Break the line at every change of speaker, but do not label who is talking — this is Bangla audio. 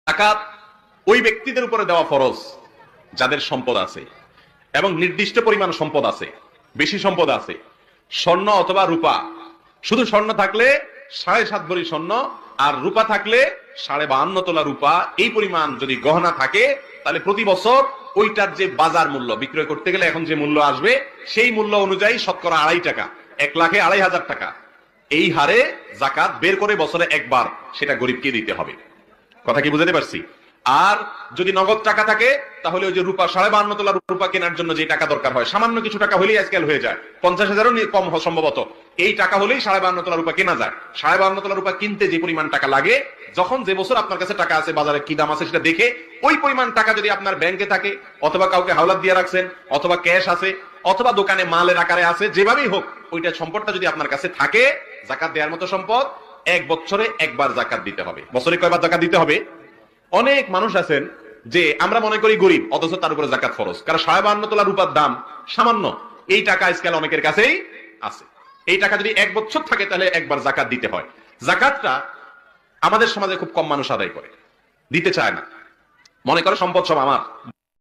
যাকাত ওই ব্যক্তিদের উপরে দেওয়া ফরজ যাদের সম্পদ আছে এবং নির্দিষ্ট পরিমাণ সম্পদ আছে, বেশি সম্পদ আছে, স্বর্ণ অথবা রূপা। শুধু স্বর্ণ থাকলে 7.5 ভরি স্বর্ণ আর রূপা থাকলে 52.5 তোলা রূপা, এই পরিমাণ যদি গহনা থাকে তাহলে প্রতি বছর ওইটার যে বাজার মূল্য বিক্রয় করতে গেলে এখন যে মূল্য আসবে সেই মূল্য অনুযায়ী শতকরা 2.5 টাকা, 1 লাখে 2.500 টাকা এই হারে যাকাত বের করে বছরে একবার সেটা গরিবকে দিতে হবে। কথা কি বুঝাতে পারছি? আর যদি নগদ টাকা থাকে তাহলে ওই যে রূপা 52.5 তোলা রূপা কেনার জন্য যে টাকা দরকার হয়, সামান্য কিছু টাকা হলেই আজকাল হয়ে যায়, 50,000-ও কম সম্ভবত, এই টাকা হলেই 52.5 তোলা রূপা কেনা যায়। 52.5 তোলা রূপা কিনতে যে পরিমাণ টাকা লাগে, যখন যে বছর আপনার কাছে টাকা আছে বাজারে কি দাম আছে সেটা দেখে ওই পরিমাণ টাকা যদি আপনার ব্যাংকে থাকে অথবা কাউকে হাওলাত দিয়ে রাখছেন অথবা ক্যাশ আছে অথবা দোকানে মালের আকারে আছে, যেভাবেই হোক ওইটা সম্পদটা যদি আপনার কাছে থাকে, যাকাত দেওয়ার মতো সম্পদ, 1 বছরে একবার যাকাত দিতে হবে। বছরে কয়বার যাকাত দিতে হবে? অনেক মানুষ আছেন যে আমরা মনে করি গরিব, অথচ তার উপরে যাকাত ফরজ, কারণ 52 তোলা রূপার দাম সামান্য, এই টাকা আজকাল অনেকের কাছেই আছে। এই টাকা যদি 1 বছর থাকে তাহলে একবার যাকাত দিতে হয়। যাকাতটা আমাদের সমাজে খুব কম মানুষ আদায় করে, দিতে চায় না, মনে করে সম্পদ সব আমার।